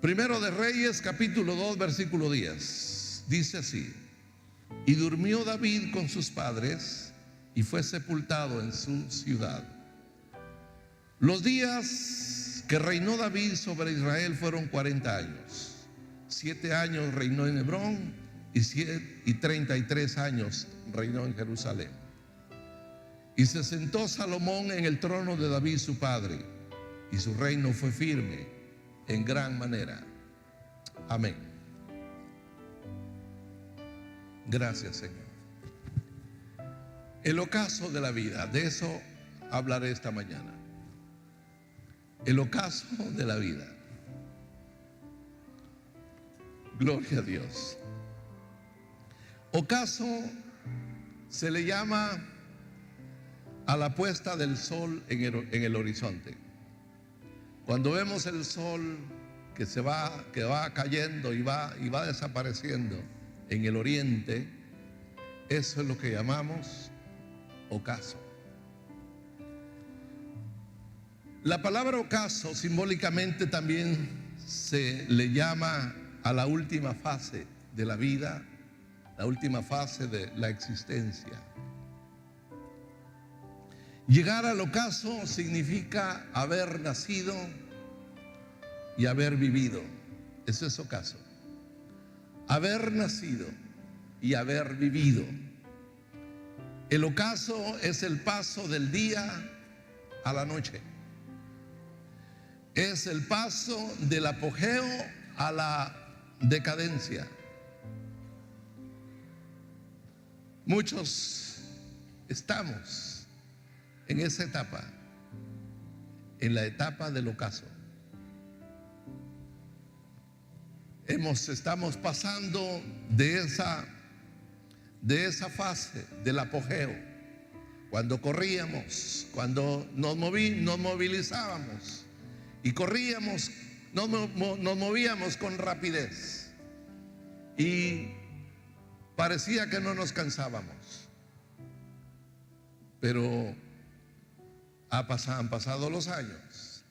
Primero de Reyes, capítulo 2, versículo 10. Dice así: y durmió David con sus padres y fue sepultado en su ciudad. Los días que reinó David sobre Israel fueron 40 años. 7 años reinó en Hebrón y 33 años reinó en Jerusalén. Y se sentó Salomón en el trono de David su padre, y su reino fue firme en gran manera. Amén. Gracias, Señor. El ocaso de la vida, de eso hablaré esta mañana. El ocaso de la vida. Gloria a Dios. Ocaso se le llama a la puesta del sol en el horizonte. Cuando vemos el sol que va cayendo y va desapareciendo en el oriente, eso es lo que llamamos ocaso. La palabra ocaso simbólicamente también se le llama a la última fase de la vida, la última fase de la existencia. Llegar al ocaso significa haber nacido y haber vivido. Eso es ocaso. Haber nacido y haber vivido. El ocaso es el paso del día a la noche. Es el paso del apogeo a la decadencia. Muchos estamos en esa etapa, en la etapa del ocaso. Estamos pasando de esa fase del apogeo, cuando corríamos, cuando nos movilizábamos y corríamos, nos movíamos con rapidez y parecía que no nos cansábamos. Pero han pasado los años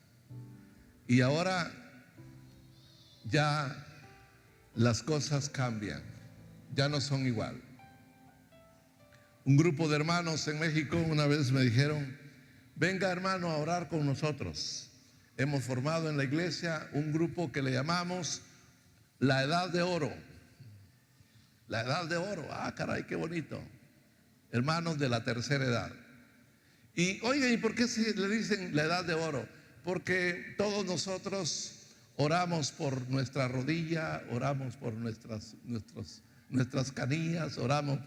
y ahora ya las cosas cambian, ya no son igual. Un grupo de hermanos en México una vez me dijeron: venga, hermano, a orar con nosotros. Hemos formado en la iglesia un grupo que le llamamos la Edad de Oro. La Edad de Oro, caray, qué bonito. Hermanos de la tercera edad. Y oigan, ¿y por qué se le dicen la Edad de Oro? Porque todos nosotros oramos por nuestra rodilla, oramos por nuestras canillas, oramos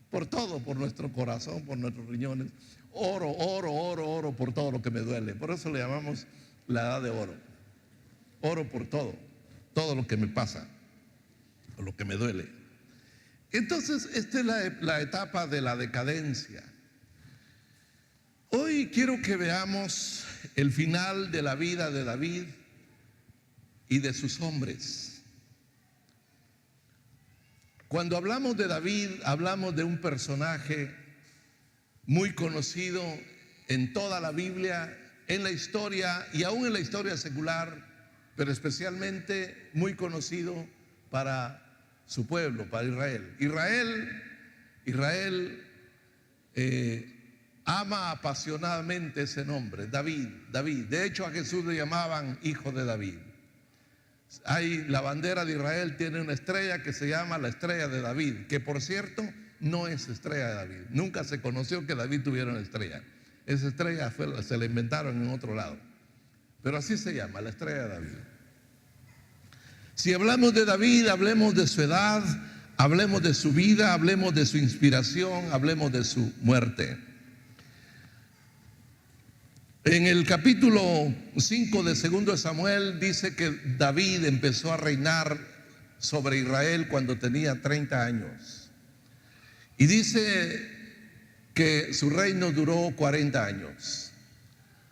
por todo, por nuestro corazón, por nuestros riñones. Oro por todo lo que me duele. Por eso le llamamos la Edad de Oro. Oro por todo lo que me pasa, o lo que me duele. Entonces, esta es la etapa de la decadencia. Hoy quiero que veamos el final de la vida de David y de sus hombres. Cuando hablamos de David, hablamos de un personaje muy conocido en toda la Biblia, en la historia y aún en la historia secular, pero especialmente muy conocido para su pueblo, para Israel. Israel ama apasionadamente ese nombre, David. De hecho, a Jesús le llamaban hijo de David. La bandera de Israel tiene una estrella que se llama la estrella de David, que por cierto no es estrella de David. Nunca se conoció que David tuviera una estrella. Esa estrella se la inventaron en otro lado, pero así se llama, la estrella de David. Si hablamos de David, hablemos de su edad, hablemos de su vida, hablemos de su inspiración, hablemos de su muerte. En el capítulo 5 de 2 de Samuel dice que David empezó a reinar sobre Israel cuando tenía 30 años. Y dice que su reino duró 40 años.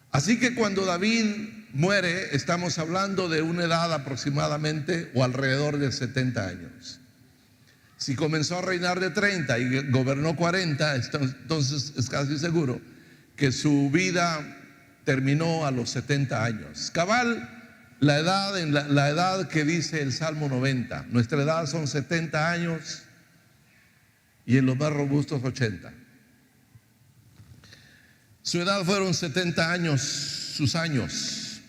Así que cuando David muere, estamos hablando de una edad aproximadamente o alrededor de 70 años. Si comenzó a reinar de 30 y gobernó 40, entonces es casi seguro que su vida terminó a los 70 años. Cabal, la edad que dice el Salmo 90. Nuestra edad son 70 años y en los más robustos 80. Su edad fueron 70 años, sus años.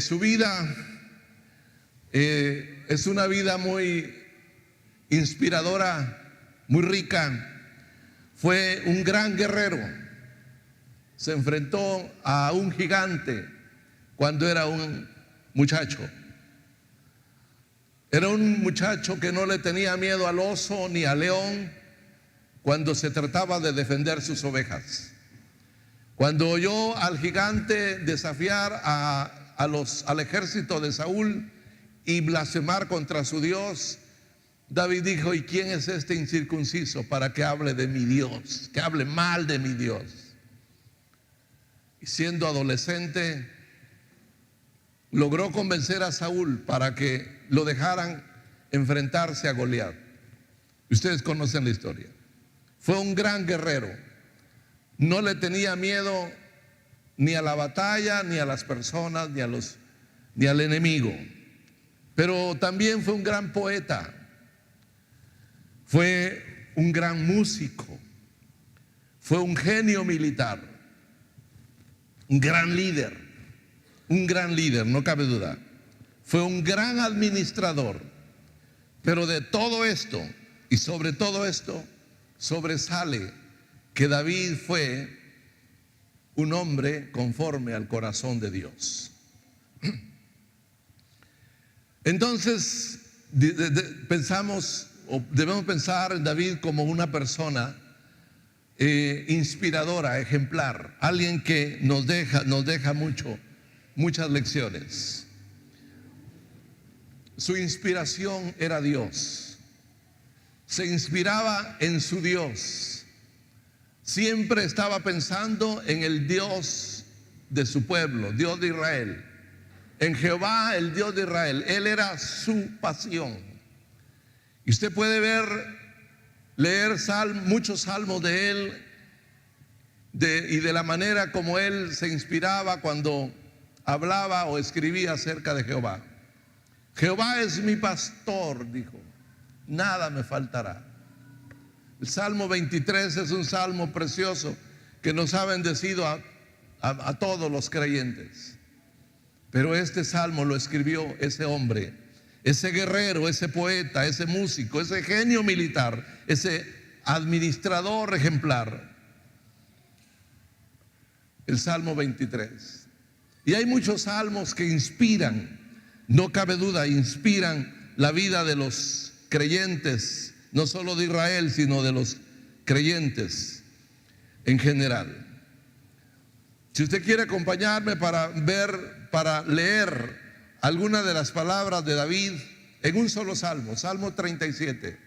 Su vida es una vida muy inspiradora, muy rica. Fue un gran guerrero. Se enfrentó a un gigante cuando era un muchacho. Era un muchacho que no le tenía miedo al oso ni al león cuando se trataba de defender sus ovejas. Cuando oyó al gigante desafiar al ejército de Saúl y blasfemar contra su Dios, David dijo: ¿y quién es este incircunciso para que hable de mi Dios, que hable mal de mi Dios? Y siendo adolescente, logró convencer a Saúl para que lo dejaran enfrentarse a Goliat. Ustedes conocen la historia. Fue un gran guerrero. No le tenía miedo ni a la batalla, ni a las personas, ni al enemigo. Pero también fue un gran poeta. Fue un gran músico. Fue un genio militar. Un gran líder. Un gran líder, no cabe duda. Fue un gran administrador. Pero de todo esto, y sobre todo esto, sobresale que David fue un hombre conforme al corazón de Dios. Entonces, pensamos, o debemos pensar en David como una persona inspiradora, ejemplar, alguien que nos deja muchas lecciones. Su inspiración era Dios. Se inspiraba en su Dios. Siempre estaba pensando en el Dios de su pueblo, Dios de Israel. En Jehová, el Dios de Israel. Él era su pasión. Y usted puede leer muchos salmos de él y de la manera como él se inspiraba cuando hablaba o escribía acerca de Jehová. Jehová es mi pastor, dijo, nada me faltará. El Salmo 23 es un salmo precioso que nos ha bendecido a todos los creyentes. Pero este salmo lo escribió ese hombre, ese guerrero, ese poeta, ese músico, ese genio militar, ese administrador ejemplar. El Salmo 23. Y hay muchos salmos que inspiran, no cabe duda, inspiran la vida de los creyentes, no solo de Israel, sino de los creyentes en general. Si usted quiere acompañarme para leer alguna de las palabras de David en un solo salmo, Salmo 37.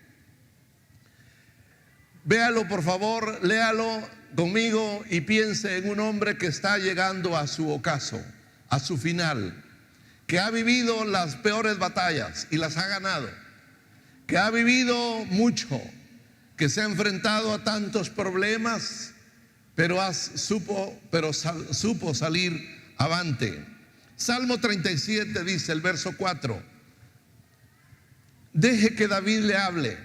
Véalo, por favor, léalo conmigo y piense en un hombre que está llegando a su ocaso, a su final, que ha vivido las peores batallas y las ha ganado, que ha vivido mucho, que se ha enfrentado a tantos problemas, pero supo salir avante. Salmo 37 dice el verso 4: deje que David le hable,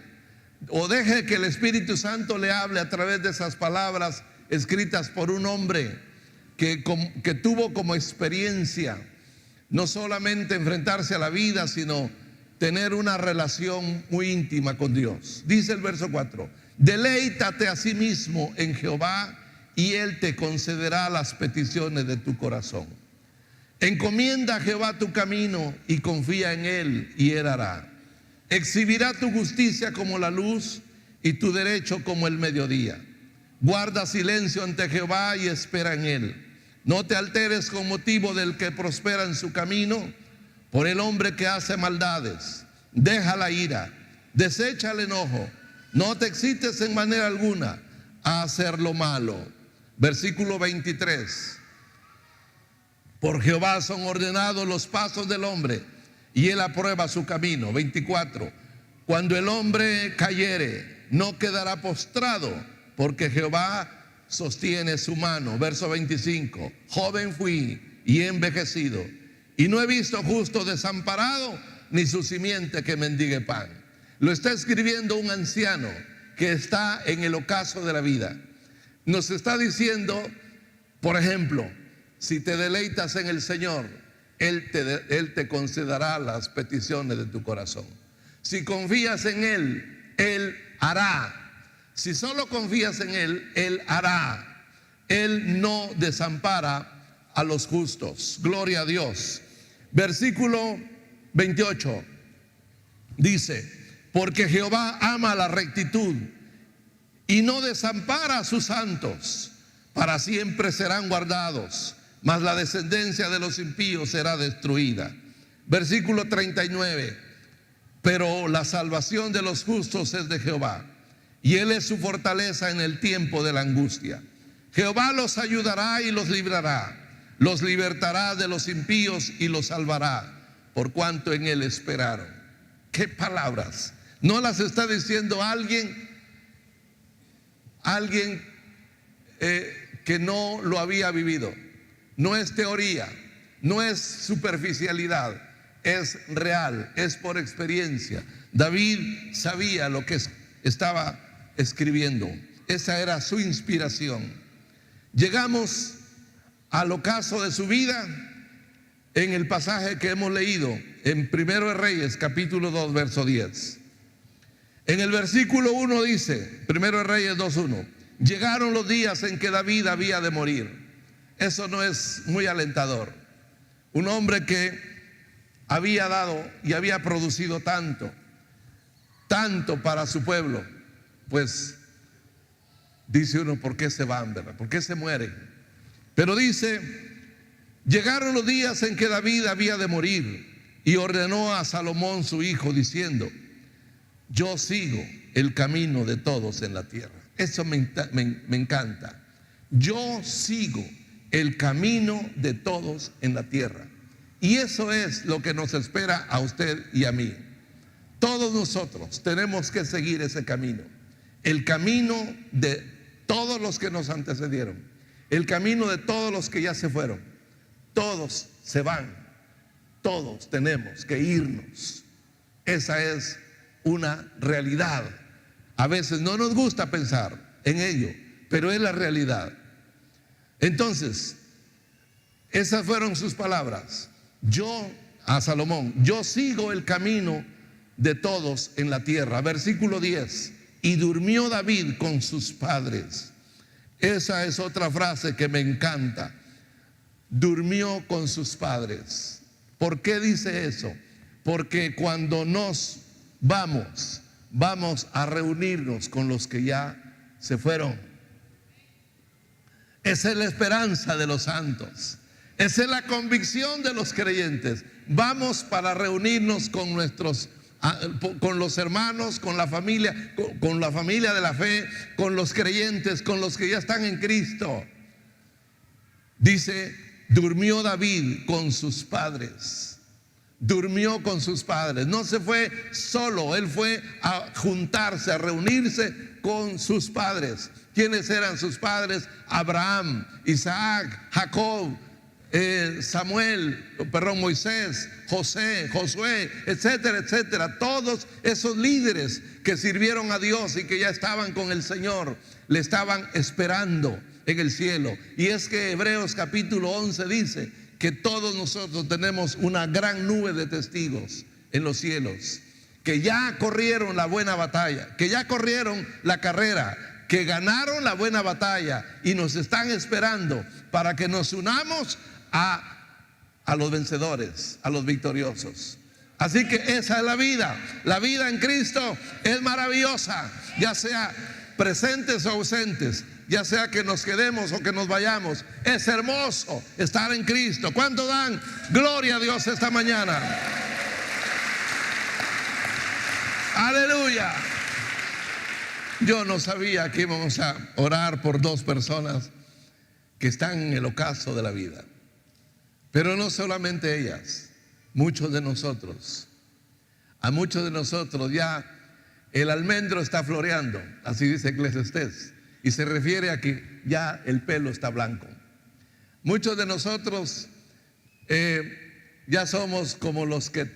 o deje que el Espíritu Santo le hable a través de esas palabras escritas por un hombre que tuvo como experiencia no solamente enfrentarse a la vida, sino tener una relación muy íntima con Dios. Dice el verso 4: deleítate a sí mismo en Jehová y Él te concederá las peticiones de tu corazón. Encomienda a Jehová tu camino y confía en Él y Él hará. Exhibirá tu justicia como la luz y tu derecho como el mediodía. Guarda silencio ante Jehová y espera en Él. No te alteres con motivo del que prospera en su camino, por el hombre que hace maldades. Deja la ira, desecha el enojo, no te excites en manera alguna a hacer lo malo. Versículo 23: por Jehová son ordenados los pasos del hombre, y Él aprueba su camino. 24: cuando el hombre cayere, no quedará postrado, porque Jehová sostiene su mano. Verso 25: joven fui y envejecido, y no he visto justo desamparado, ni su simiente que mendigue pan. Lo está escribiendo un anciano que está en el ocaso de la vida. Nos está diciendo, por ejemplo, si te deleitas en el Señor, Él te concederá las peticiones de tu corazón. Si confías en Él, Él hará. Si solo confías en Él, Él hará. Él no desampara a los justos. Gloria a Dios. Versículo 28 dice: porque Jehová ama la rectitud y no desampara a sus santos. Para siempre serán guardados, mas la descendencia de los impíos será destruida. Versículo 39: pero la salvación de los justos es de Jehová, y Él es su fortaleza en el tiempo de la angustia. Jehová los ayudará y los librará, los libertará de los impíos y los salvará, por cuanto en Él esperaron. ¿Qué palabras? ¿No las está diciendo alguien que no lo había vivido? No es teoría, no es superficialidad, es real, es por experiencia. David sabía lo que estaba escribiendo. Esa era su inspiración. Llegamos al ocaso de su vida en el pasaje que hemos leído en Primero de Reyes, capítulo 2, verso 10. En el versículo 1 dice, Primero de Reyes 2:1, llegaron los días en que David había de morir. Eso no es muy alentador. Un hombre que había dado y había producido tanto para su pueblo, pues dice uno, ¿por qué se van, verdad? ¿Por qué se mueren? Pero dice, llegaron los días en que David había de morir, y ordenó a Salomón su hijo diciendo: yo sigo el camino de todos en la tierra. Eso me encanta. Yo sigo el camino de todos en la tierra. Y eso es lo que nos espera a usted y a mí. Todos nosotros tenemos que seguir ese camino. El camino de todos los que nos antecedieron. El camino de todos los que ya se fueron. Todos se van. Todos tenemos que irnos. Esa es una realidad. A veces no nos gusta pensar en ello, pero es la realidad. Entonces, esas fueron sus palabras. A Salomón, yo sigo el camino de todos en la tierra. Versículo 10, y durmió David con sus padres. Esa es otra frase que me encanta. Durmió con sus padres. ¿Por qué dice eso? Porque cuando nos vamos a reunirnos con los que ya se fueron. Esa es la esperanza de los santos. Esa es la convicción de los creyentes. Vamos para reunirnos con los hermanos, con la familia de la fe, con los creyentes, con los que ya están en Cristo. Dice, durmió David con sus padres. Durmió con sus padres. No se fue solo, él fue a juntarse, a reunirse con sus padres. ¿Quiénes eran sus padres? Abraham, Isaac, Jacob, Moisés, José, Josué, etcétera, etcétera. Todos esos líderes que sirvieron a Dios y que ya estaban con el Señor, le estaban esperando en el cielo. Y es que Hebreos capítulo 11 dice que todos nosotros tenemos una gran nube de testigos en los cielos, que ya corrieron la buena batalla, que ya corrieron la carrera, que ganaron la buena batalla y nos están esperando para que nos unamos a los vencedores, a los victoriosos. Así que esa es la vida. La vida en Cristo es maravillosa, ya sea presentes o ausentes, ya sea que nos quedemos o que nos vayamos. Es hermoso estar en Cristo. ¿Cuánto dan gloria a Dios esta mañana? Aleluya. Yo no sabía que íbamos a orar por dos personas que están en el ocaso de la vida. Pero no solamente ellas, muchos de nosotros. A muchos de nosotros ya el almendro está floreando, así dice Eclesiastés, y se refiere a que ya el pelo está blanco. Muchos de nosotros ya somos como los que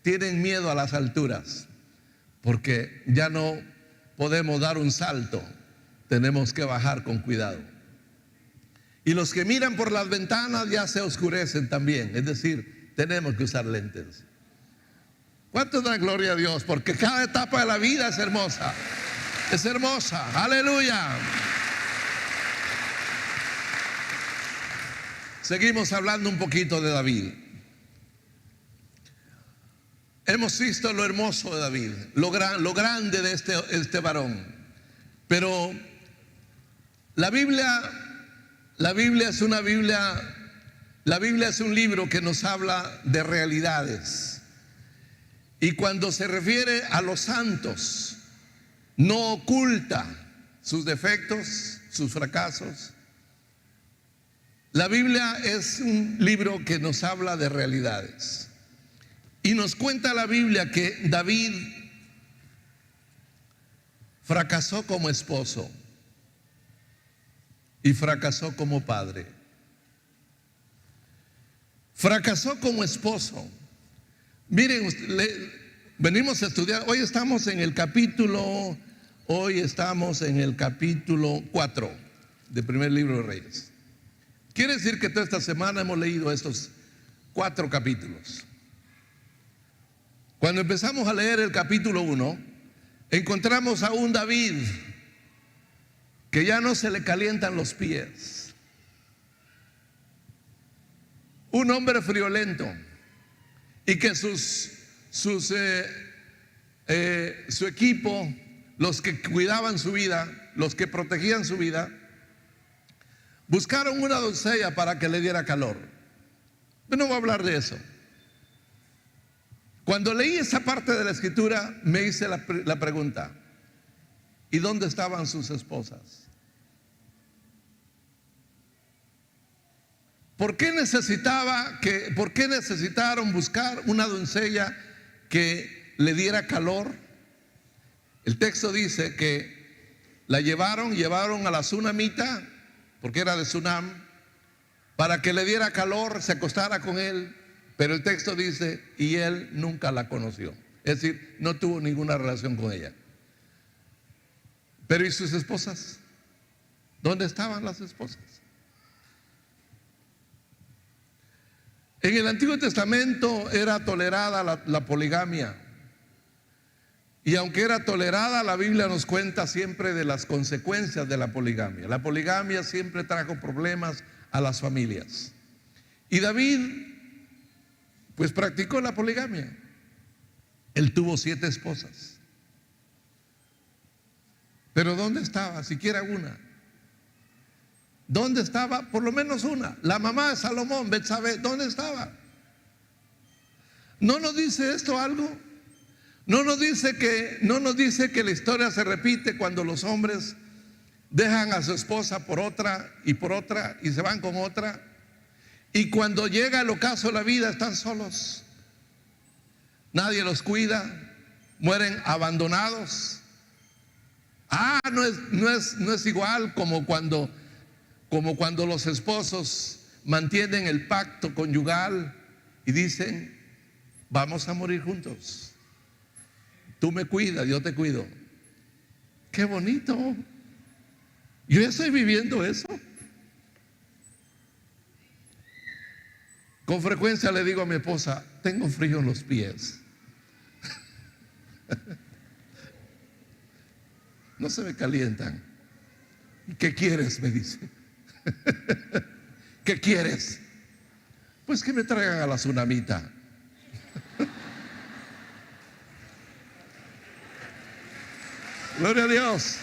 tienen miedo a las alturas, porque ya no podemos dar un salto, tenemos que bajar con cuidado. Y los que miran por las ventanas ya se oscurecen también, es decir, tenemos que usar lentes. ¿Cuánto da gloria a Dios? Porque cada etapa de la vida es hermosa. Es hermosa, aleluya. Seguimos hablando un poquito de David. Hemos visto lo hermoso de David, lo grande de este varón. Pero la Biblia es una Biblia, la Biblia es un libro que nos habla de realidades. Y cuando se refiere a los santos, no oculta sus defectos, sus fracasos. La Biblia es un libro que nos habla de realidades. Y nos cuenta la Biblia que David fracasó como esposo y fracasó como padre. Fracasó como esposo. Miren, venimos a estudiar, hoy estamos en el capítulo 4 del primer libro de Reyes. Quiere decir que toda esta semana hemos leído estos 4 capítulos. Cuando empezamos a leer el capítulo 1, encontramos a un David que ya no se le calientan los pies. Un hombre friolento y que su equipo, los que cuidaban su vida, los que protegían su vida, buscaron una doncella para que le diera calor. Yo no voy a hablar de eso. Cuando leí esa parte de la escritura, me hice la pregunta: ¿y dónde estaban sus esposas? ¿Por qué necesitaron buscar una doncella que le diera calor? El texto dice que la llevaron a la sunamita, porque era de Sunam, para que le diera calor, se acostara con él. Pero el texto dice, y él nunca la conoció. Es decir, no tuvo ninguna relación con ella. Pero ¿y sus esposas? ¿Dónde estaban las esposas? En el Antiguo Testamento era tolerada la poligamia. Y aunque era tolerada, la Biblia nos cuenta siempre de las consecuencias de la poligamia. La poligamia siempre trajo problemas a las familias. Y David, pues practicó la poligamia. Él tuvo 7 esposas. Pero ¿dónde estaba? Siquiera una. ¿Dónde estaba? Por lo menos una. La mamá de Salomón, Betsabé, ¿dónde estaba? ¿No nos dice esto algo? ¿No nos dice que la historia se repite cuando los hombres dejan a su esposa por otra y se van con otra? Y cuando llega el ocaso de la vida están solos. Nadie los cuida, mueren abandonados. No es igual como cuando los esposos mantienen el pacto conyugal y dicen: vamos a morir juntos. Tú me cuidas, yo te cuido. Qué bonito. Yo estoy viviendo eso. Con frecuencia le digo a mi esposa: tengo frío en los pies. No se me calientan. ¿Qué quieres?, me dice. ¿Qué quieres? Pues que me traigan a la tsunamita. Gloria a Dios.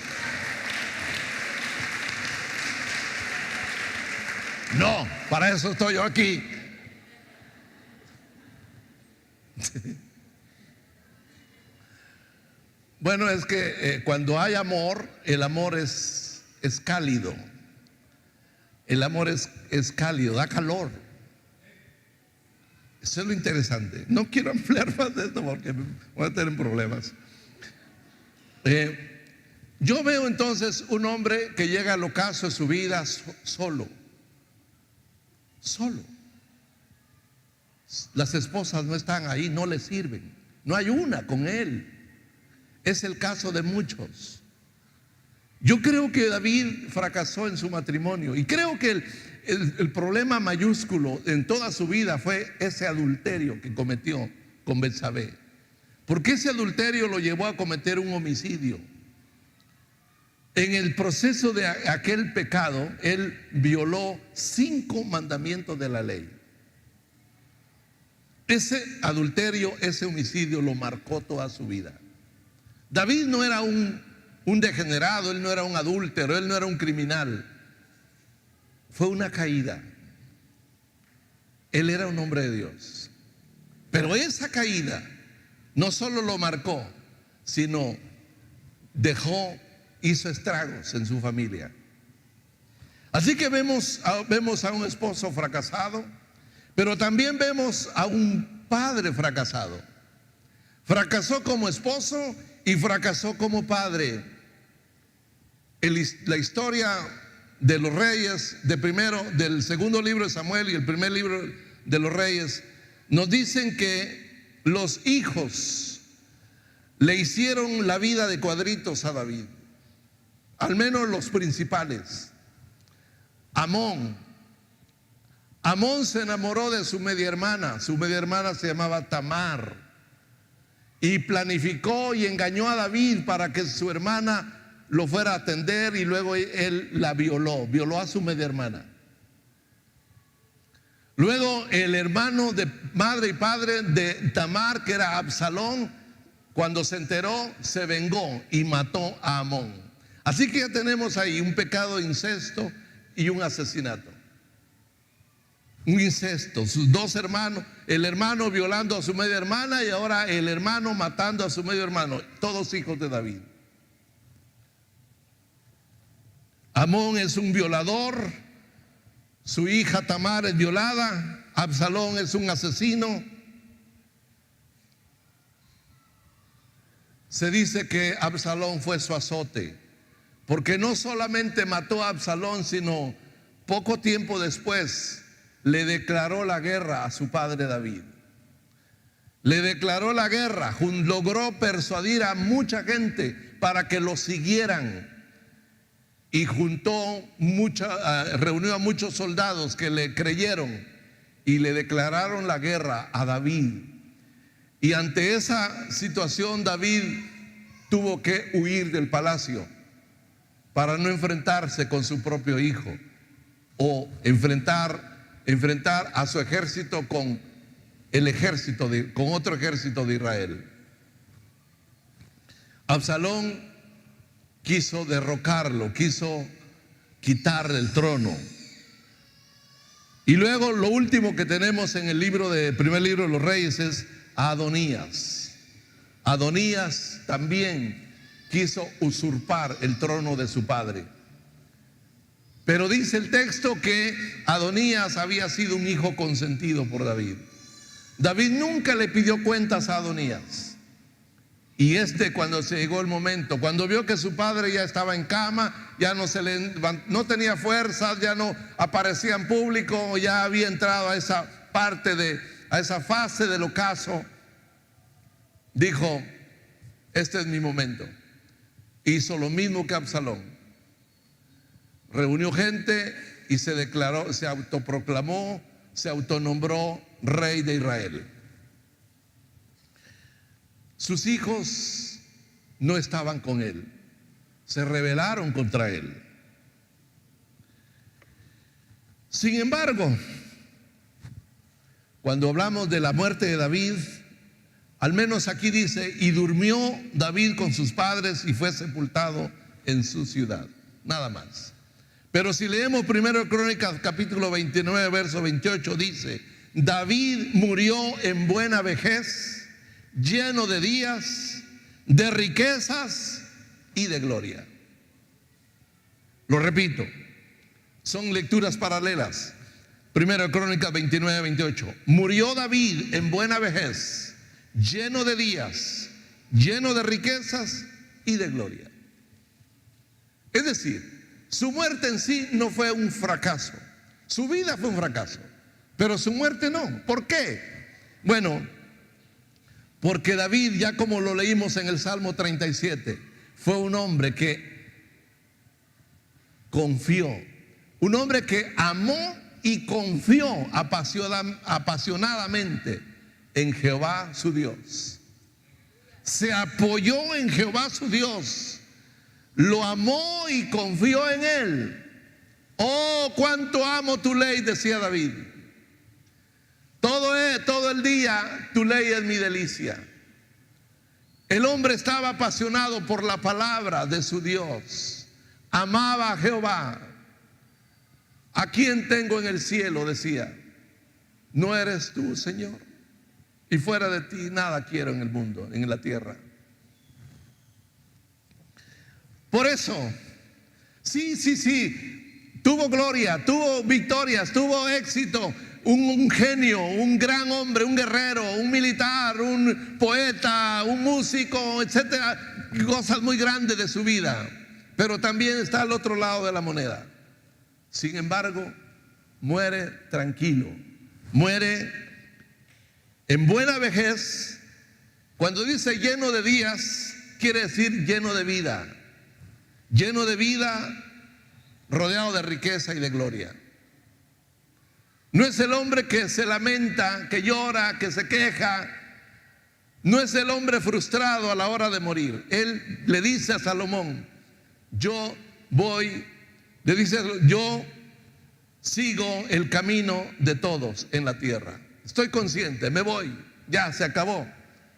No, para eso estoy yo aquí. Bueno, es que cuando hay amor, el amor es cálido. El amor es cálido, da calor. Eso es lo interesante. No quiero ampliar más de esto porque voy a tener problemas. Yo veo entonces un hombre que llega al ocaso de su vida solo. Las esposas no están ahí, no le sirven. No hay una con él. Es el caso de muchos. Yo creo que David fracasó en su matrimonio y creo que el problema mayúsculo en toda su vida fue ese adulterio que cometió con Betsabé. Porque ese adulterio lo llevó a cometer un homicidio. En el proceso de aquel pecado, él violó 5 mandamientos de la ley. Ese adulterio, ese homicidio lo marcó toda su vida. David no era un degenerado, él no era un adúltero, él no era un criminal. Fue una caída. Él era un hombre de Dios. Pero esa caída no solo lo marcó, sino hizo estragos en su familia. Así que vemos a un esposo fracasado, pero también vemos a un padre fracasado. Fracasó como esposo y fracasó como padre. La historia de los reyes, del segundo libro de Samuel y el primer libro de los reyes, nos dicen que los hijos le hicieron la vida de cuadritos a David. Al menos los principales. Amón se enamoró de su media hermana. Su media hermana se llamaba Tamar, y planificó y engañó a David para que su hermana lo fuera a atender, y luego él la violó a su media hermana. Luego el hermano de madre y padre de Tamar, que era Absalón, cuando se enteró, se vengó y mató a Amón. Así que ya tenemos ahí un pecado de incesto y un asesinato. Un incesto, sus 2 hermanos, el hermano violando a su media hermana y ahora el hermano matando a su medio hermano, todos hijos de David. Amón es un violador, su hija Tamar es violada, Absalón es un asesino. Se dice que Absalón fue su azote, porque no solamente mató a Absalón, sino poco tiempo después le declaró la guerra a su padre David. Le declaró la guerra, logró persuadir a mucha gente para que lo siguieran, y reunió a muchos soldados que le creyeron y le declararon la guerra a David. Y ante esa situación, David tuvo que huir del palacio para no enfrentarse con su propio hijo, o enfrentar a su ejército con otro ejército de Israel. Absalón quiso derrocarlo, quiso quitarle el trono. Y luego lo último que tenemos en el primer libro de los Reyes es a Adonías. Adonías también quiso usurpar el trono de su padre. Pero dice el texto que Adonías había sido un hijo consentido por David. David nunca le pidió cuentas a Adonías. Y cuando se llegó el momento, cuando vio que su padre ya estaba en cama, ya no tenía fuerzas, ya no aparecía en público, ya había entrado a esa a esa fase del ocaso, dijo: este es mi momento. Hizo lo mismo que Absalón. Reunió gente y se declaró, se autoproclamó, se autonombró rey de Israel. Sus hijos no estaban con él, se rebelaron contra él. Sin embargo, cuando hablamos de la muerte de David, al menos aquí dice: y durmió David con sus padres y fue sepultado en su ciudad. Nada más. Pero si leemos 1 Crónicas capítulo 29 verso 28, dice: David murió en buena vejez, lleno de días, de riquezas y de gloria. Lo repito, son lecturas paralelas. 1 Crónicas 29, 28. Murió David en buena vejez, lleno de días, lleno de riquezas y de gloria. Es decir, su muerte en sí no fue un fracaso. Su vida fue un fracaso, pero su muerte no. ¿Por qué? Bueno, porque David, ya como lo leímos en el Salmo 37, fue un hombre que confió, un hombre que amó y confió apasionadamente en Jehová su Dios. Se apoyó en Jehová su Dios, lo amó y confió en él. Oh, cuánto amo tu ley, decía David. Todo el día tu ley es mi delicia. El hombre estaba apasionado por la palabra de su Dios. Amaba a Jehová. ¿A quién tengo en el cielo?, decía. ¿No eres tú, Señor? Y fuera de ti nada quiero en el mundo, en la tierra. Por eso, sí, tuvo gloria, tuvo victorias, tuvo éxito. Un genio, un gran hombre, un guerrero, un militar, un poeta, un músico, etcétera, cosas muy grandes de su vida. Pero también está al otro lado de la moneda. Sin embargo, muere tranquilo, muere en buena vejez. Cuando dice lleno de días, quiere decir lleno de vida, rodeado de riqueza y de gloria. No es el hombre que se lamenta, que llora, que se queja. No es el hombre frustrado a la hora de morir. Él le dice a Salomón, yo sigo el camino de todos en la tierra. Estoy consciente, me voy, ya se acabó.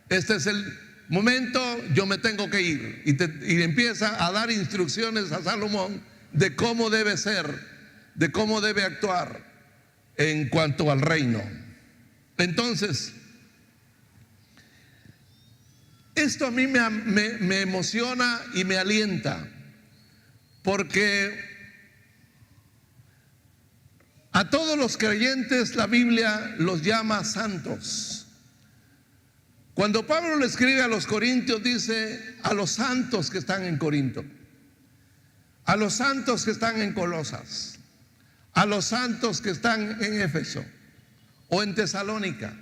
Este es el momento, yo me tengo que ir. Y empieza a dar instrucciones a Salomón de cómo debe ser, de cómo debe actuar en cuanto al reino. Entonces, esto a mí me emociona y me alienta, porque a todos los creyentes la Biblia los llama santos. Cuando Pablo le escribe a los corintios, dice a los santos que están en Corinto, a los santos que están en Colosas, a los santos que están en Éfeso o en Tesalónica,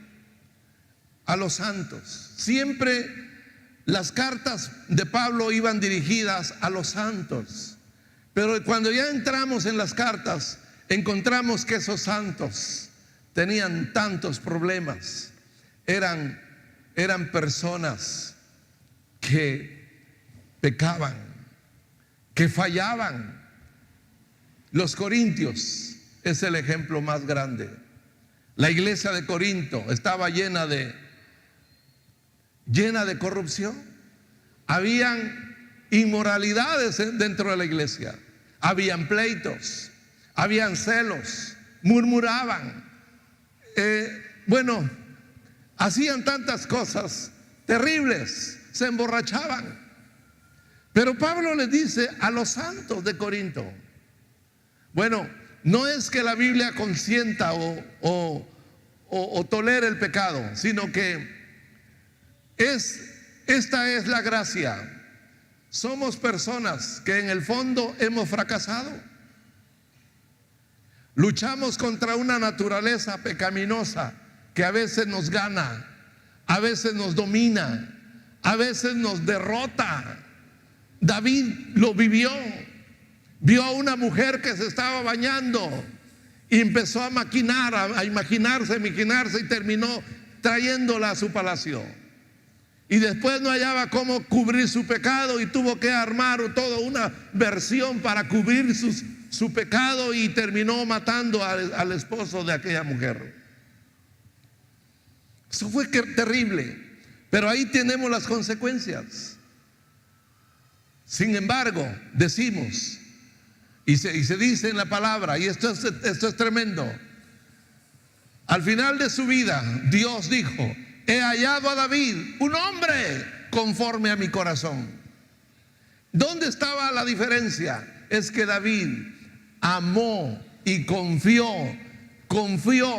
a los santos. Siempre las cartas de Pablo iban dirigidas a los santos, pero cuando ya entramos en las cartas, encontramos que esos santos tenían tantos problemas. Eran personas que pecaban, que fallaban. Los corintios es el ejemplo más grande. La iglesia de Corinto estaba llena de corrupción. Habían inmoralidades dentro de la iglesia. Habían pleitos, habían celos, murmuraban. Hacían tantas cosas terribles, se emborrachaban. Pero Pablo les dice a los santos de Corinto. Bueno, no es que la Biblia consienta o tolere el pecado, sino que esta es la gracia. Somos personas que en el fondo hemos fracasado. Luchamos contra una naturaleza pecaminosa que a veces nos gana, a veces nos domina, a veces nos derrota. David lo vivió. Vio a una mujer que se estaba bañando y empezó a maquinar, a imaginarse y terminó trayéndola a su palacio. Y después no hallaba cómo cubrir su pecado y tuvo que armar toda una versión para cubrir su pecado, y terminó matando al esposo de aquella mujer. Eso fue terrible, pero ahí tenemos las consecuencias. Sin embargo, decimos, y se dice en la palabra, y esto es tremendo, al final de su vida Dios dijo: he hallado a David, un hombre conforme a mi corazón. ¿Dónde estaba la diferencia? Es que David amó y confió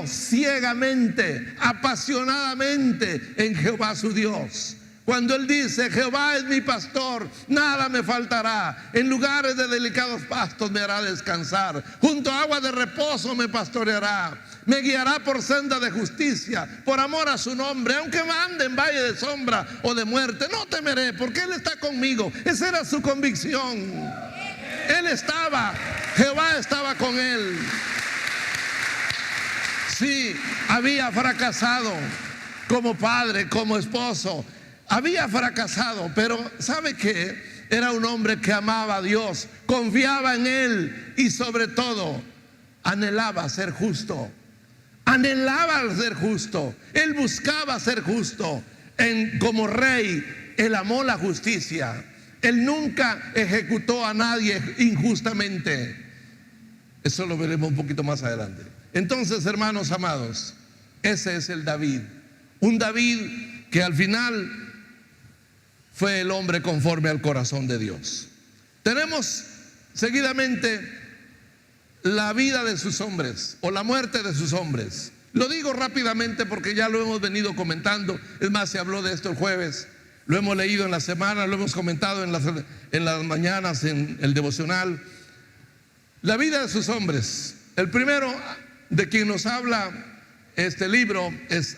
ciegamente, apasionadamente en Jehová su Dios. Cuando él dice: Jehová es mi pastor, nada me faltará. En lugares de delicados pastos me hará descansar. Junto a agua de reposo me pastoreará. me guiará por senda de justicia, por amor a su nombre. Aunque ande en valle de sombra o de muerte, no temeré, porque Él está conmigo. Esa era su convicción. Jehová estaba con él. Sí, había fracasado como padre, como esposo. Había fracasado, pero ¿sabe qué? Era un hombre que amaba a Dios, confiaba en Él y sobre todo anhelaba ser justo. Anhelaba ser justo. Él buscaba ser justo. Como rey, Él amó la justicia. Él nunca ejecutó a nadie injustamente. Eso lo veremos un poquito más adelante. Entonces, hermanos amados, ese es el David. Un David que al final fue el hombre conforme al corazón de Dios. Tenemos seguidamente la vida de sus hombres o la muerte de sus hombres. Lo digo rápidamente porque ya lo hemos venido comentando. Es más, se habló de esto el jueves, lo hemos leído en la semana, lo hemos comentado en las mañanas en el devocional. La vida de sus hombres. El primero de quien nos habla este libro es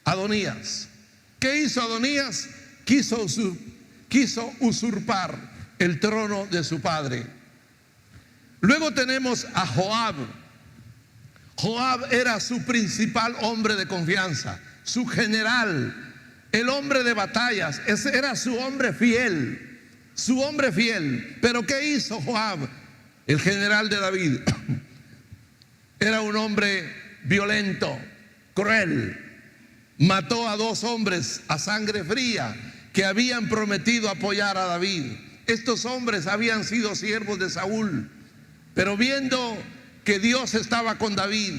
Adonías. ¿Qué hizo Adonías? Quiso usurpar el trono de su padre. Luego tenemos a Joab. Joab era su principal hombre de confianza, su general, el hombre de batallas. Ese era su hombre fiel, su hombre fiel. Pero ¿qué hizo Joab, el general de David? Era un hombre violento, cruel. Mató a 2 hombres a sangre fría que habían prometido apoyar a David. Estos hombres habían sido siervos de Saúl, pero viendo que Dios estaba con David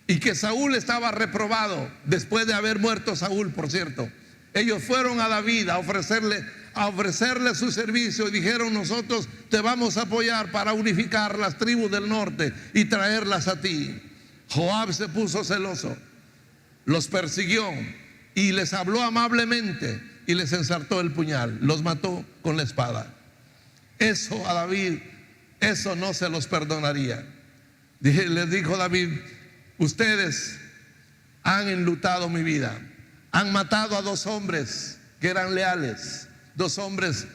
y que Saúl estaba reprobado, después de haber muerto Saúl, por cierto, ellos fueron a David a ofrecerle su servicio y dijeron: nosotros te vamos a apoyar para unificar las tribus del norte y traerlas a ti. Joab se puso celoso, los persiguió y les habló amablemente y les ensartó el puñal, los mató con la espada. Eso a David, eso no se los perdonaría. Les dijo David: ustedes han enlutado mi vida, han matado a 2 hombres que eran leales, 2 hombres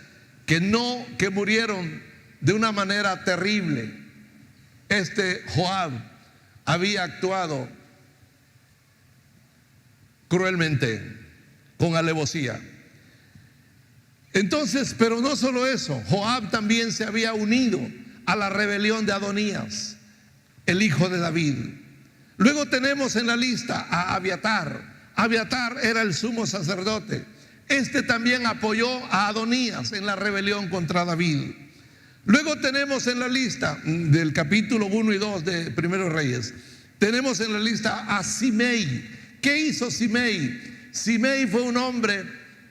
que murieron de una manera terrible. Joab había actuado cruelmente, con alevosía. Entonces, pero no solo eso, Joab también se había unido a la rebelión de Adonías, el hijo de David. Luego tenemos en la lista a Abiatar. Abiatar era el sumo sacerdote. También apoyó a Adonías en la rebelión contra David. Luego tenemos en la lista del capítulo 1 y 2 de Primeros Reyes, tenemos en la lista a Simei. ¿Qué hizo Simei? Simei fue un hombre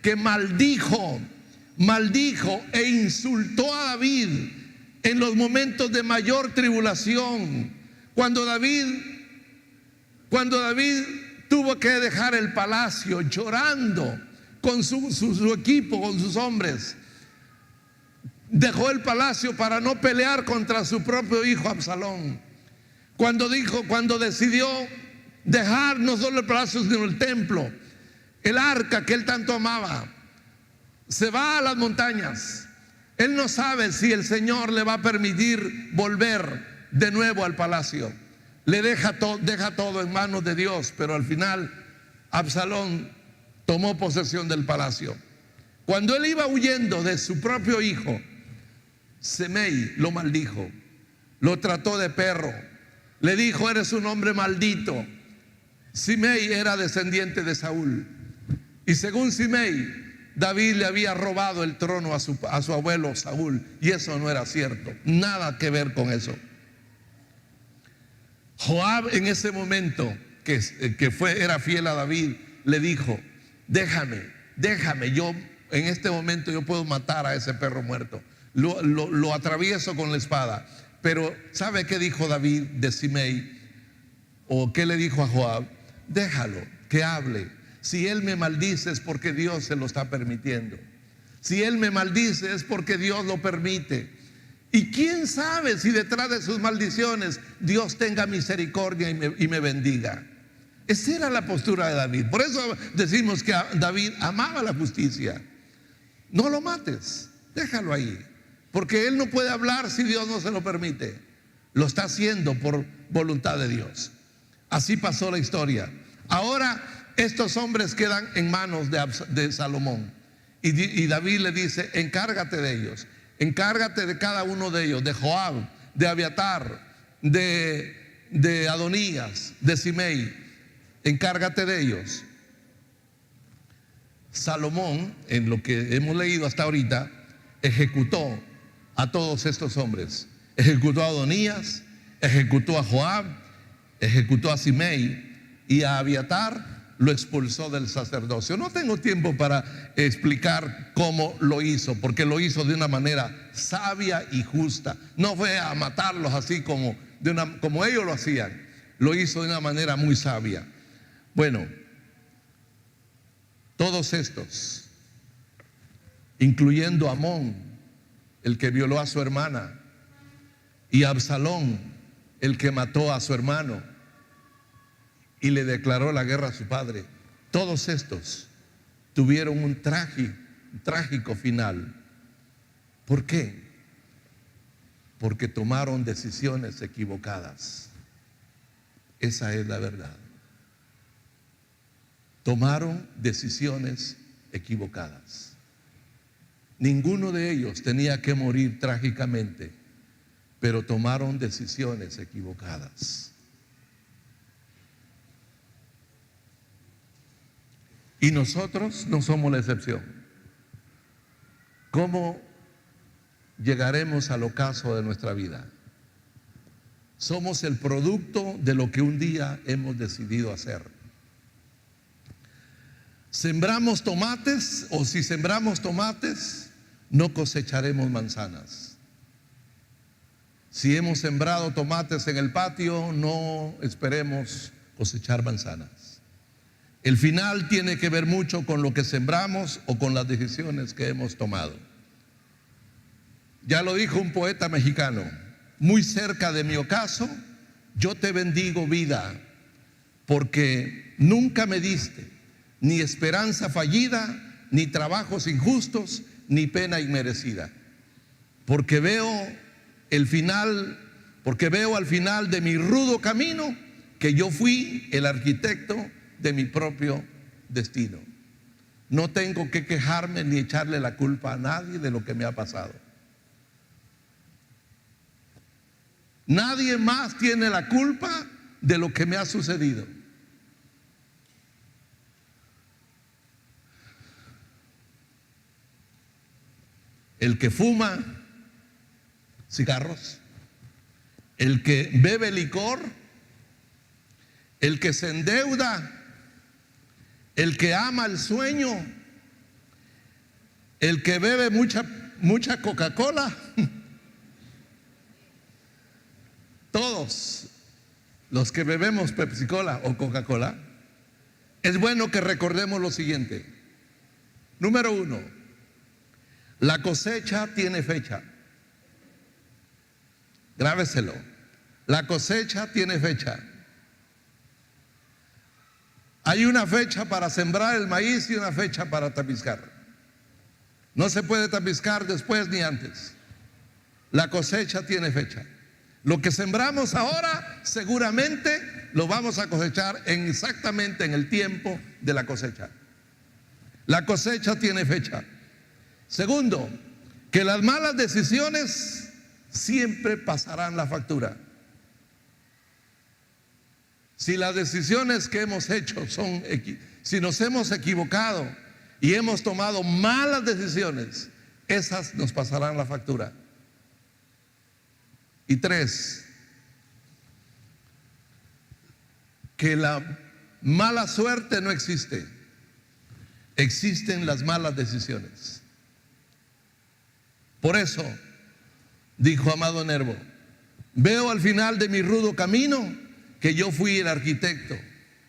que maldijo e insultó a David en los momentos de mayor tribulación. Cuando David tuvo que dejar el palacio llorando con su equipo, con sus hombres, dejó el palacio para no pelear contra su propio hijo Absalón. Cuando decidió dejar no solo el palacio sino el templo, el arca que él tanto amaba, se va a las montañas. Él no sabe si el Señor le va a permitir volver de nuevo al palacio. Le deja todo en manos de Dios, pero al final Absalón tomó posesión del palacio. Cuando él iba huyendo de su propio hijo, Semei lo maldijo, lo trató de perro, le dijo: eres un hombre maldito. Simei era descendiente de Saúl, y según Simei, David le había robado el trono a su abuelo Saúl, y eso no era cierto, nada que ver con eso. Joab, en ese momento que era fiel a David, le dijo: déjame, yo en este momento yo puedo matar a ese perro muerto, lo atravieso con la espada. Pero ¿sabe qué dijo David de Simei? ¿O qué le dijo a Joab? Déjalo, que hable. Si él me maldice es porque Dios se lo está permitiendo. Si él me maldice es porque Dios lo permite. Y quién sabe si detrás de sus maldiciones Dios tenga misericordia y me bendiga. Esa era la postura de David. Por eso decimos que David amaba la justicia. No lo mates, déjalo ahí, porque él no puede hablar si Dios no se lo permite. Lo está haciendo por voluntad de Dios. Así pasó la historia. Ahora estos hombres quedan en manos de Salomón. Y David le dice: encárgate de ellos, encárgate de cada uno de ellos, de Joab, de Abiatar, de Adonías, de Simei. Encárgate de ellos. Salomón, en lo que hemos leído hasta ahorita, ejecutó a todos estos hombres. Ejecutó a Adonías, ejecutó a Joab, ejecutó a Simei, y a Abiatar lo expulsó del sacerdocio. No tengo tiempo para explicar cómo lo hizo, porque lo hizo de una manera sabia y justa. No fue a matarlos así como ellos lo hacían. Lo hizo de una manera muy sabia. Bueno, todos estos, incluyendo a Amón, el que violó a su hermana, y a Absalón, el que mató a su hermano y le declaró la guerra a su padre, todos estos tuvieron un trágico final. ¿Por qué? Porque tomaron decisiones equivocadas. Esa es la verdad. Tomaron decisiones equivocadas. Ninguno de ellos tenía que morir trágicamente, pero tomaron decisiones equivocadas. Y nosotros no somos la excepción. ¿Cómo llegaremos al ocaso de nuestra vida? Somos el producto de lo que un día hemos decidido hacer. Sembramos tomates, o si sembramos tomates, no cosecharemos manzanas. Si hemos sembrado tomates en el patio, no esperemos cosechar manzanas. El final tiene que ver mucho con lo que sembramos o con las decisiones que hemos tomado. Ya lo dijo un poeta mexicano: muy cerca de mi ocaso, yo te bendigo, vida, porque nunca me diste ni esperanza fallida, ni trabajos injustos, ni pena inmerecida. Porque veo al final de mi rudo camino que yo fui el arquitecto de mi propio destino. No tengo que quejarme ni echarle la culpa a nadie de lo que me ha pasado. Nadie más tiene la culpa de lo que me ha sucedido. El que fuma cigarros, el que bebe licor, el que se endeuda, el que ama el sueño, el que bebe mucha Coca-Cola, todos los que bebemos Pepsi-Cola o Coca-Cola, es bueno que recordemos lo siguiente. Número 1, la cosecha tiene fecha. Grábeselo. La cosecha tiene fecha. Hay una fecha para sembrar el maíz y una fecha para tapizcar. No se puede tapizcar después ni antes. La cosecha tiene fecha. Lo que sembramos ahora seguramente lo vamos a cosechar exactamente en el tiempo de la cosecha. La cosecha tiene fecha. Segundo, que las malas decisiones siempre pasarán la factura. Si las decisiones que hemos hecho si nos hemos equivocado y hemos tomado malas decisiones, esas nos pasarán la factura. Y 3, que la mala suerte no existe, existen las malas decisiones. Por eso dijo Amado Nervo: veo al final de mi rudo camino que yo fui el arquitecto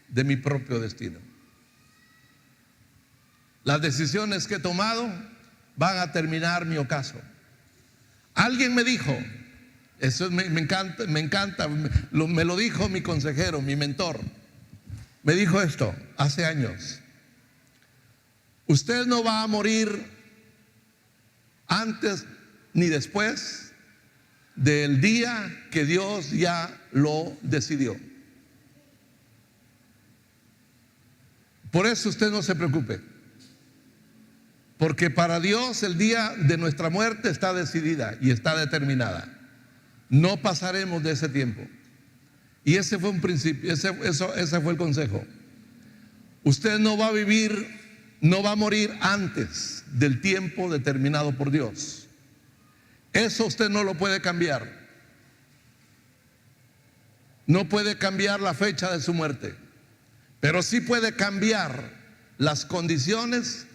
de mi propio destino. Las decisiones que he tomado van a terminar mi ocaso. Alguien me dijo, eso me encanta, me lo dijo mi consejero, mi mentor. Me dijo esto hace años: usted no va a morir antes ni después del día que Dios ya lo decidió. Por eso usted no se preocupe, porque para Dios el día de nuestra muerte está decidida y está determinada. No pasaremos de ese tiempo. Y ese fue un principio, ese fue el consejo. Usted no va a vivir, no va a morir antes del tiempo determinado por Dios. Eso usted no lo puede cambiar. No puede cambiar la fecha de su muerte, pero sí puede cambiar las condiciones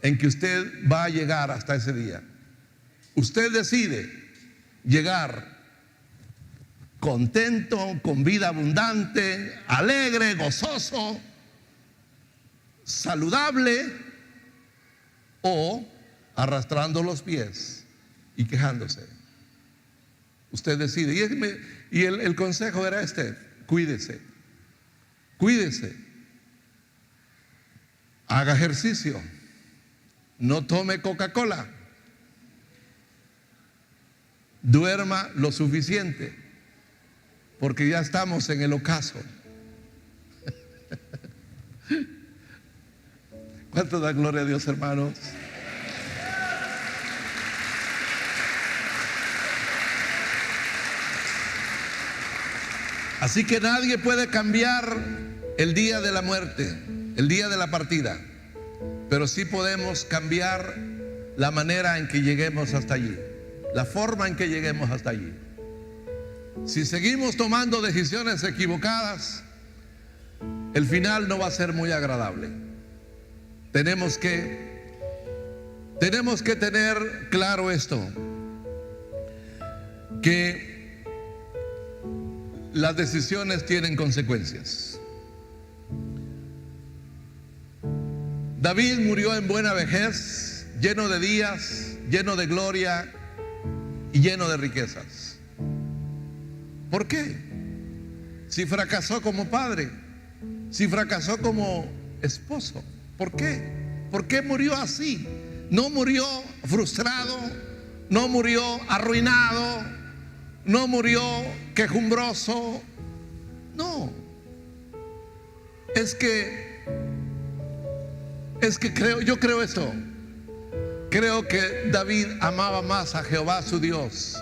en que usted va a llegar hasta ese día. Usted decide llegar contento, con vida abundante, alegre, gozoso, saludable, o arrastrando los pies y quejándose. Usted decide. Y el consejo era este: cuídese, haga ejercicio, no tome Coca-Cola, duerma lo suficiente, porque ya estamos en el ocaso. ¿Cuánto da gloria a Dios, hermanos? Así que nadie puede cambiar el día de la muerte, el día de la partida, pero sí podemos cambiar la manera en que lleguemos hasta allí, la forma en que lleguemos hasta allí. Si seguimos tomando decisiones equivocadas, el final no va a ser muy agradable. Tenemos que tener claro esto, que las decisiones tienen consecuencias. David murió en buena vejez, lleno de días, lleno de gloria y lleno de riquezas. ¿Por qué? Si fracasó como padre, si fracasó como esposo, ¿por qué? ¿Por qué murió así? No murió frustrado, no murió arruinado, no murió quejumbroso. No. Es que yo creo esto. Creo que David amaba más a Jehová su Dios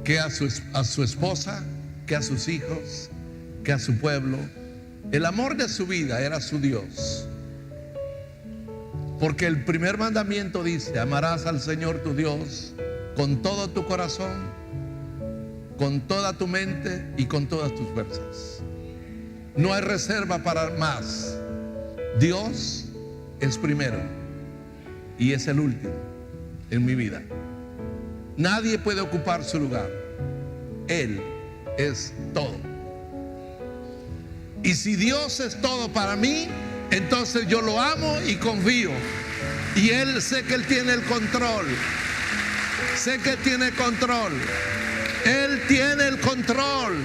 que a su esposa, que a sus hijos, que a su pueblo. El amor de su vida era su Dios, porque el primer mandamiento dice: amarás al Señor tu Dios con todo tu corazón, con toda tu mente y con todas tus fuerzas. No hay reserva para más. Dios es primero y es el último en mi vida. Nadie puede ocupar su lugar. Él es todo. Y si Dios es todo para mí, entonces yo lo amo y confío. Y sé que Él tiene el control. Sé que tiene control. Él tiene el control.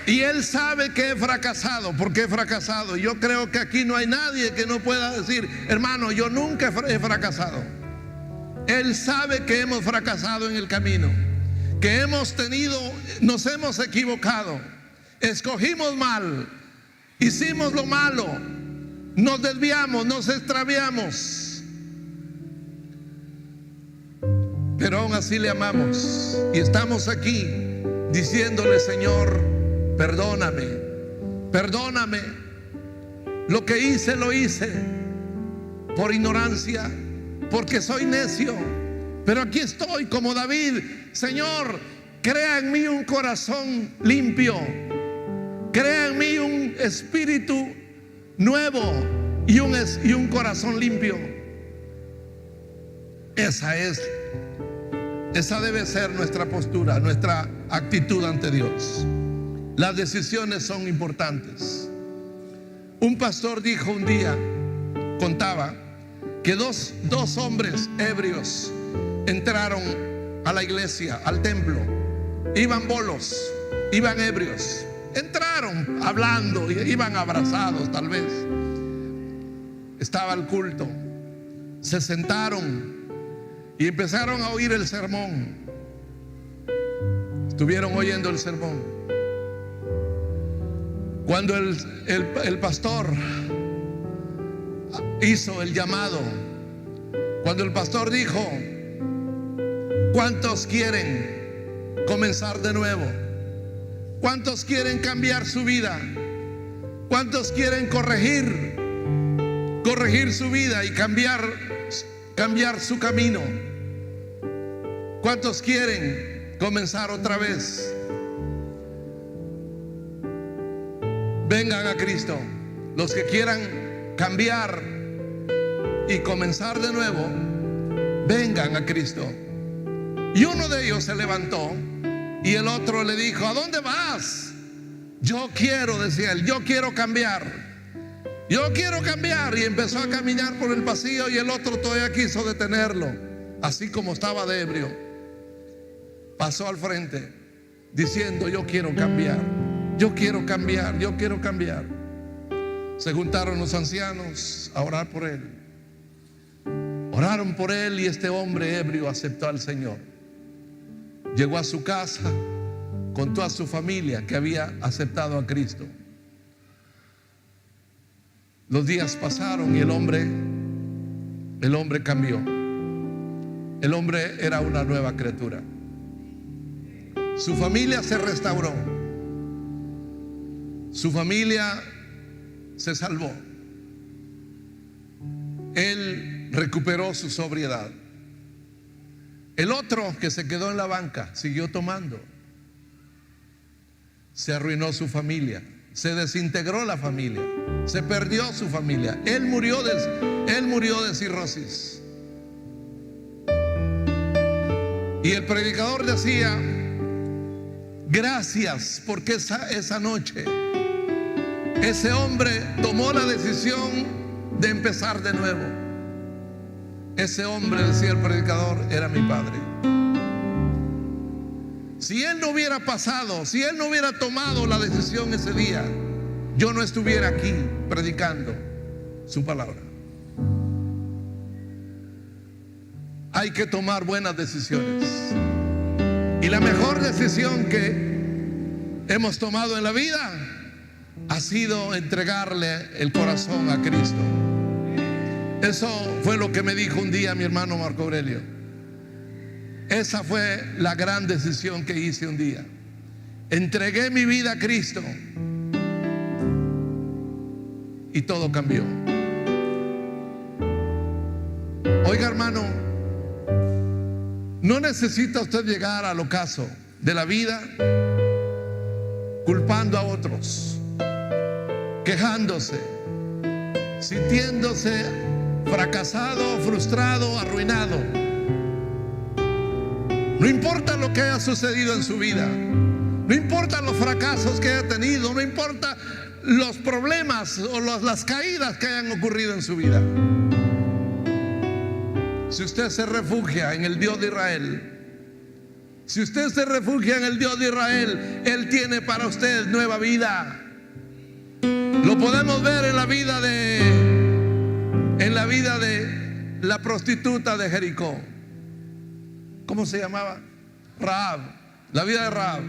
Y Él sabe que he fracasado, porque he fracasado. Yo creo que aquí no hay nadie que no pueda decir: hermano, yo nunca he fracasado. Él sabe que hemos fracasado en el camino, que nos hemos equivocado, escogimos mal, hicimos lo malo, nos desviamos, nos extraviamos, pero aún así le amamos y estamos aquí diciéndole: Señor, perdóname, lo que hice lo hice por ignorancia, porque soy necio, pero aquí estoy como David. Señor, crea en mí un corazón limpio, crea en mí un espíritu nuevo y un corazón limpio. Esa debe ser nuestra postura, nuestra actitud ante Dios. Las decisiones son importantes. Un pastor dijo un día, contaba, que dos hombres ebrios entraron a la iglesia, al templo. Iban bolos, iban ebrios. Entraron hablando, iban abrazados tal vez. Estaba el culto. Se sentaron y empezaron a oír el sermón. Estuvieron oyendo el sermón. Cuando el pastor hizo el llamado, cuando el pastor dijo: ¿cuántos quieren comenzar de nuevo? ¿Cuántos quieren cambiar su vida? ¿Cuántos quieren corregir su vida y cambiar su camino? ¿Cuántos quieren comenzar otra vez? Vengan a Cristo. Los que quieran cambiar y comenzar de nuevo, vengan a Cristo. Y uno de ellos se levantó y el otro le dijo: ¿a dónde vas? Yo quiero, decía él, yo quiero cambiar. Yo quiero cambiar. Y empezó a caminar por el pasillo y el otro todavía quiso detenerlo. Así como estaba de ebrio, pasó al frente diciendo: yo quiero cambiar, yo quiero cambiar, yo quiero cambiar. Se juntaron los ancianos a orar por él. Oraron por él y este hombre ebrio aceptó al Señor. Llegó a su casa con toda su familia que había aceptado a Cristo. Los días pasaron y el hombre cambió. El hombre era una nueva criatura. Su familia se restauró. Su familia se salvó. Él recuperó su sobriedad. El otro, que se quedó en la banca, siguió tomando. Se arruinó su familia. Se desintegró la familia. Se perdió su familia. Él murió de cirrosis. Y el predicador decía: gracias, porque esa noche ese hombre tomó la decisión de empezar de nuevo. Ese hombre, decía el predicador, era mi padre. Si él no hubiera pasado, si él no hubiera tomado la decisión ese día, yo no estuviera aquí predicando su palabra. Hay que tomar buenas decisiones. Y la mejor decisión que hemos tomado en la vida ha sido entregarle el corazón a Cristo. Eso fue lo que me dijo un día mi hermano Marco Aurelio. Esa fue la gran decisión que hice un día. Entregué mi vida a Cristo y todo cambió. Oiga, hermano, no necesita usted llegar al ocaso de la vida culpando a otros, quejándose, sintiéndose fracasado, frustrado, arruinado. No importa lo que haya sucedido en su vida, no importa los fracasos que haya tenido, no importa los problemas o las caídas que hayan ocurrido en su vida. Si usted se refugia en el Dios de Israel, si usted se refugia en el Dios de Israel, Él tiene para usted nueva vida. Lo podemos ver en la vida de la prostituta de Jericó. ¿Cómo se llamaba? Rahab. La vida de Rahab.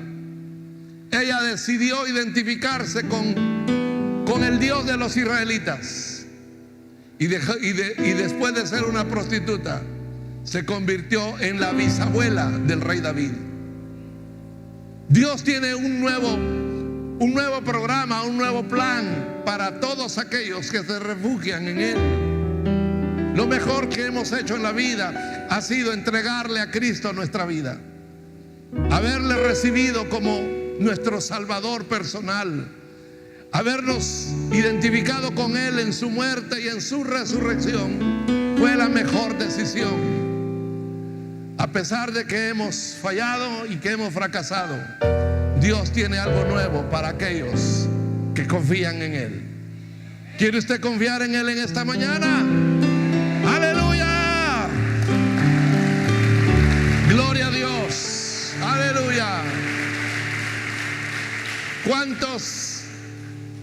Ella decidió identificarse con el Dios de los israelitas. Y después de ser una prostituta, se convirtió en la bisabuela del rey David. Dios tiene un nuevo programa, un nuevo plan para todos aquellos que se refugian en Él. Lo mejor que hemos hecho en la vida ha sido entregarle a Cristo nuestra vida, haberle recibido como nuestro Salvador personal, habernos identificado con Él en su muerte y en su resurrección. Fue la mejor decisión. A pesar de que hemos fallado y que hemos fracasado, Dios tiene algo nuevo para aquellos que confían en Él. ¿Quiere usted confiar en Él en esta mañana? ¡Aleluya! ¡Gloria a Dios! ¿Cuántos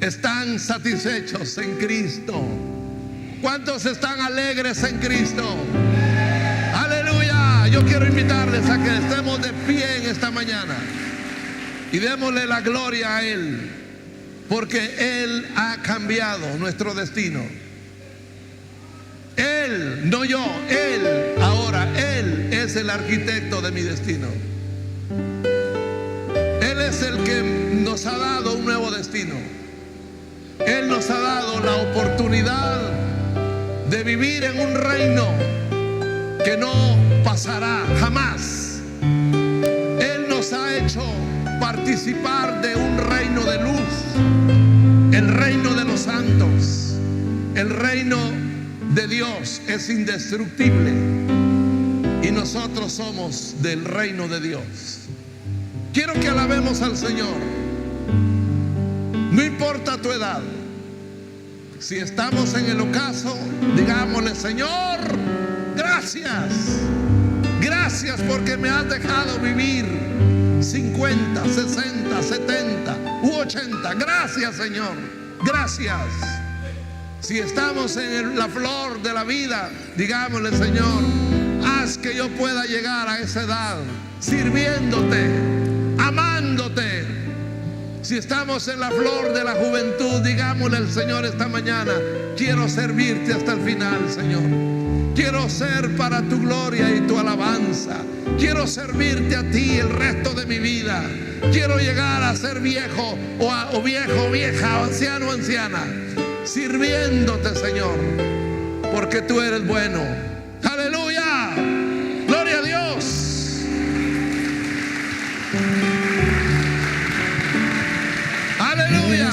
están satisfechos en Cristo? ¿Cuántos están alegres en Cristo? Aleluya. Yo quiero invitarles a que estemos de pie en esta mañana y démosle la gloria a Él, porque Él ha cambiado nuestro destino. Él, no yo, Él. Ahora Él es el arquitecto de mi destino. Él es el que nos ha dado un nuevo destino. Él nos ha dado la oportunidad de vivir en un reino que no pasará jamás. Él nos ha hecho participar de un reino de luz, el reino de los santos. El reino de Dios es indestructible y nosotros somos del reino de Dios. Quiero que alabemos al Señor. No importa tu edad. Si estamos en el ocaso, digámosle: Señor, gracias. Gracias porque me has dejado vivir 50, 60, 70 u 80. Gracias, Señor. Gracias. Si estamos en la flor de la vida, digámosle: Señor, haz que yo pueda llegar a esa edad sirviéndote, amándote. Si estamos en la flor de la juventud, digámosle al Señor esta mañana: quiero servirte hasta el final, Señor. Quiero ser para tu gloria y tu alabanza. Quiero servirte a ti el resto de mi vida. Quiero llegar a ser viejo o viejo, vieja, anciano, anciana, sirviéndote, Señor, porque tú eres bueno. Aleluya. Gloria a Dios. Aleluya.